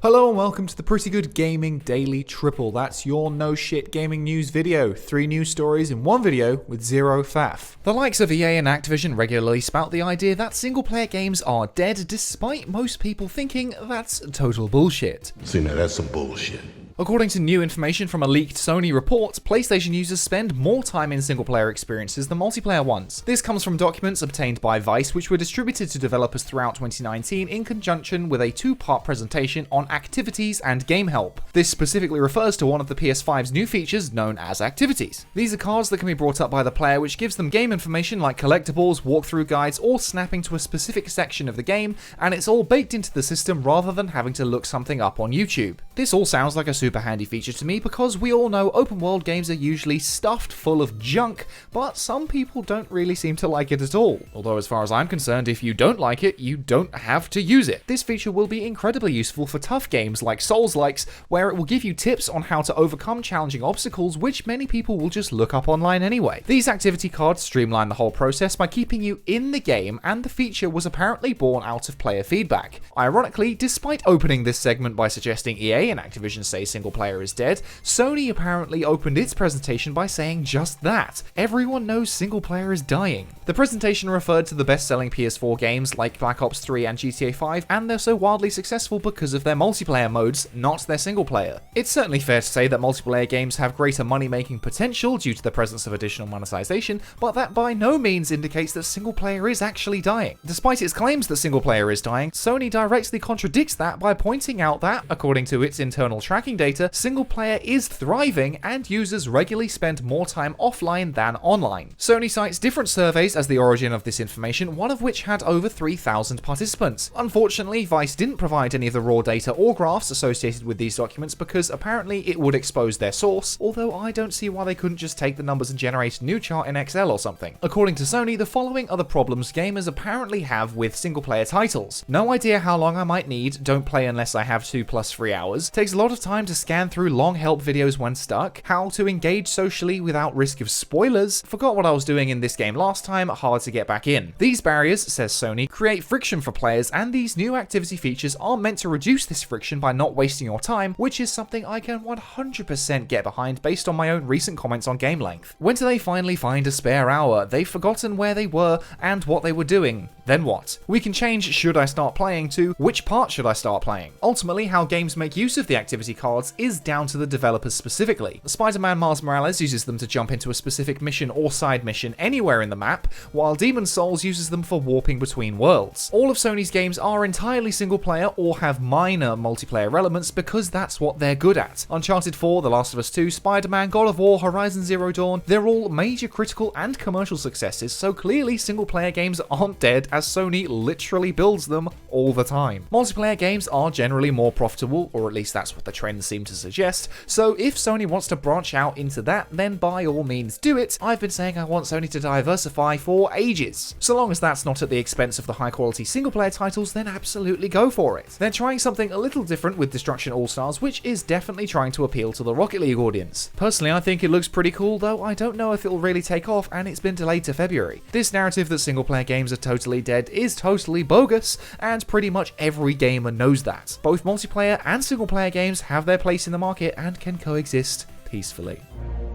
Hello and welcome to the Pretty Good Gaming Daily Triple. That's your no shit gaming news video. 3 news stories in one video with zero faff. The likes of EA and Activision regularly spout the idea that single player games are dead, despite most people thinking that's total bullshit. See, now that's some bullshit. According to new information from a leaked Sony report, PlayStation users spend more time in single-player experiences than multiplayer ones. This comes from documents obtained by Vice, which were distributed to developers throughout 2019 in conjunction with a 2-part presentation on activities and game help. This specifically refers to one of the PS5's new features known as activities. These are cards that can be brought up by the player, which gives them game information like collectibles, walkthrough guides, or snapping to a specific section of the game, and it's all baked into the system rather than having to look something up on YouTube. This all sounds like a super handy feature to me because we all know open world games are usually stuffed full of junk, but some people don't really seem to like it at all. Although as far as I'm concerned, if you don't like it, you don't have to use it. This feature will be incredibly useful for tough games like Souls-likes, where it will give you tips on how to overcome challenging obstacles which many people will just look up online anyway. These activity cards streamline the whole process by keeping you in the game, and the feature was apparently born out of player feedback. Ironically, despite opening this segment by suggesting EA and Activision say single player is dead, Sony apparently opened its presentation by saying just that. Everyone knows single player is dying. The presentation referred to the best-selling PS4 games like Black Ops 3 and GTA 5, and they're so wildly successful because of their multiplayer modes, not their single player. It's certainly fair to say that multiplayer games have greater money-making potential due to the presence of additional monetization, but that by no means indicates that single player is actually dying. Despite its claims that single player is dying, Sony directly contradicts that by pointing out that, according to its internal tracking data, single player is thriving and users regularly spend more time offline than online. Sony cites different surveys as the origin of this information, one of which had over 3,000 participants. Unfortunately, Vice didn't provide any of the raw data or graphs associated with these documents because apparently it would expose their source, although I don't see why they couldn't just take the numbers and generate a new chart in Excel or something. According to Sony, the following are the problems gamers apparently have with single player titles. No idea how long I might need, don't play unless I have 2+3 hours, takes a lot of time to scan through long help videos when stuck, how to engage socially without risk of spoilers, forgot what I was doing in this game last time, hard to get back in. These barriers, says Sony, create friction for players, and these new activity features are meant to reduce this friction by not wasting your time, which is something I can 100% get behind based on my own recent comments on game length. When do they finally find a spare hour? They've forgotten where they were and what they were doing. Then what? We can change should I start playing to which part should I start playing. Ultimately, how games make use of the activity cards is down to the developers specifically. Spider-Man Miles Morales uses them to jump into a specific mission or side mission anywhere in the map, while Demon's Souls uses them for warping between worlds. All of Sony's games are entirely single player or have minor multiplayer elements because that's what they're good at. Uncharted 4, The Last of Us 2, Spider-Man, God of War, Horizon Zero Dawn, they're all major critical and commercial successes, so clearly single player games aren't dead as Sony literally builds them all the time. Multiplayer games are generally more profitable, or at least that's what the trends seem to suggest, so if Sony wants to branch out into that, then by all means do it. I've been saying I want Sony to diversify for ages. So long as that's not at the expense of the high quality single player titles, then absolutely go for it. They're trying something a little different with Destruction All-Stars, which is definitely trying to appeal to the Rocket League audience. Personally, I think it looks pretty cool, though I don't know if it'll really take off, and it's been delayed to February. This narrative that single player games are totally dead is totally bogus, and pretty much every gamer knows that. Both multiplayer and single player games have their place in the market and can coexist peacefully.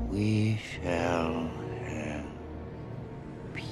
We shall have peace.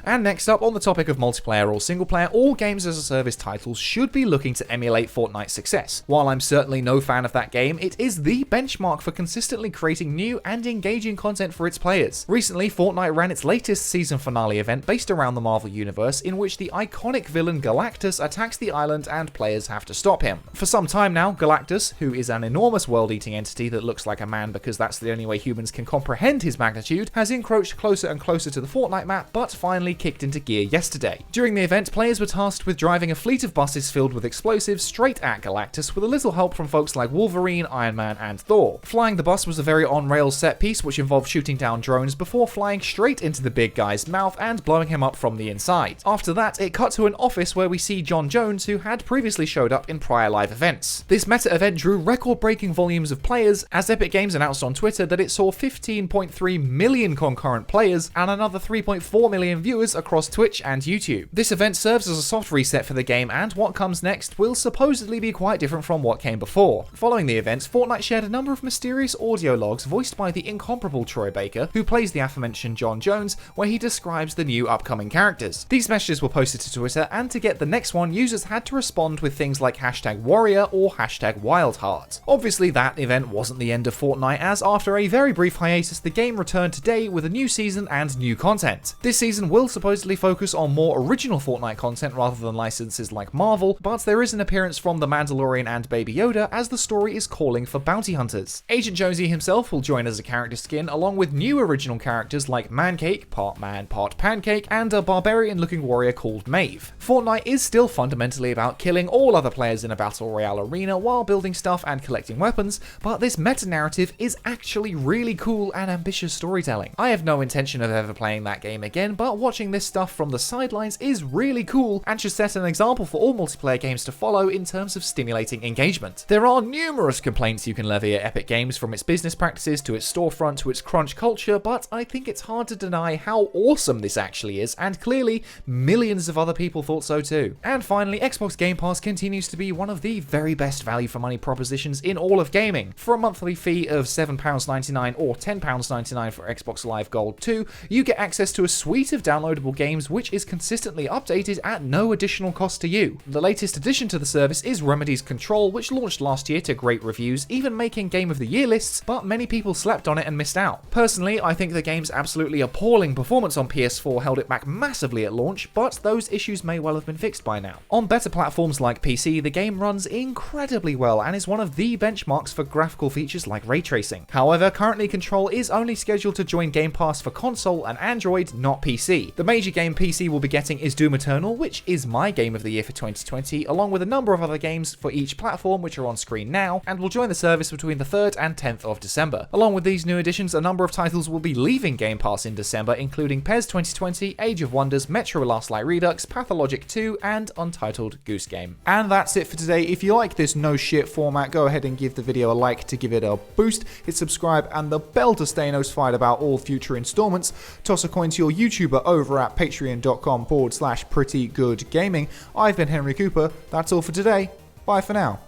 And next up, on the topic of multiplayer or single player, all games as a service titles should be looking to emulate Fortnite's success. While I'm certainly no fan of that game, it is the benchmark for consistently creating new and engaging content for its players. Recently, Fortnite ran its latest season finale event based around the Marvel Universe, in which the iconic villain Galactus attacks the island and players have to stop him. For some time now, Galactus, who is an enormous world-eating entity that looks like a man because that's the only way humans can comprehend his magnitude, has encroached closer and closer to the Fortnite map, but finally kicked into gear yesterday. During the event, players were tasked with driving a fleet of buses filled with explosives straight at Galactus with a little help from folks like Wolverine, Iron Man, and Thor. Flying the bus was a very on-rails set piece which involved shooting down drones before flying straight into the big guy's mouth and blowing him up from the inside. After that, it cut to an office where we see John Jones, who had previously showed up in prior live events. This meta event drew record-breaking volumes of players, as Epic Games announced on Twitter that it saw 15.3 million concurrent players and another 3.4 million viewers viewers across Twitch and YouTube. This event serves as a soft reset for the game, and what comes next will supposedly be quite different from what came before. Following the events, Fortnite shared a number of mysterious audio logs voiced by the incomparable Troy Baker, who plays the aforementioned John Jones, where he describes the new upcoming characters. These messages were posted to Twitter, and to get the next one, users had to respond with things like #warrior or #wildheart. Obviously, that event wasn't the end of Fortnite, as after a very brief hiatus, the game returned today with a new season and new content. This season will supposedly focus on more original Fortnite content rather than licenses like Marvel, but there is an appearance from The Mandalorian and Baby Yoda, as the story is calling for bounty hunters. Agent Jonesy himself will join as a character skin, along with new original characters like Mancake, part man, part pancake, and a barbarian-looking warrior called Maeve. Fortnite is still fundamentally about killing all other players in a battle royale arena while building stuff and collecting weapons, but this meta-narrative is actually really cool and ambitious storytelling. I have no intention of ever playing that game again, but watching this stuff from the sidelines is really cool and should set an example for all multiplayer games to follow in terms of stimulating engagement. There are numerous complaints you can levy at Epic Games, from its business practices to its storefront to its crunch culture, but I think it's hard to deny how awesome this actually is, and clearly millions of other people thought so too. And finally, Xbox Game Pass continues to be one of the very best value for money propositions in all of gaming. For a monthly fee of £7.99 or £10.99 for Xbox Live Gold 2, you get access to a suite of downloadable games which is consistently updated at no additional cost to you. The latest addition to the service is Remedy's Control, which launched last year to great reviews, even making Game of the Year lists, but many people slept on it and missed out. Personally, I think the game's absolutely appalling performance on PS4 held it back massively at launch, but those issues may well have been fixed by now. On better platforms like PC, the game runs incredibly well and is one of the benchmarks for graphical features like ray tracing. However, currently Control is only scheduled to join Game Pass for console and Android, not PC. The major game PC will be getting is Doom Eternal, which is my game of the year for 2020, along with a number of other games for each platform which are on screen now, and will join the service between the 3rd and 10th of December. Along with these new additions, a number of titles will be leaving Game Pass in December, including PES 2020, Age of Wonders, Metro Last Light Redux, Pathologic 2, and Untitled Goose Game. And that's it for today. If you like this no shit format, go ahead and give the video a like to give it a boost, hit subscribe and the bell to stay notified about all future installments, toss a coin to your YouTuber over at patreon.com/prettygoodgaming. I've been Henry Cooper, that's all for today, bye for now.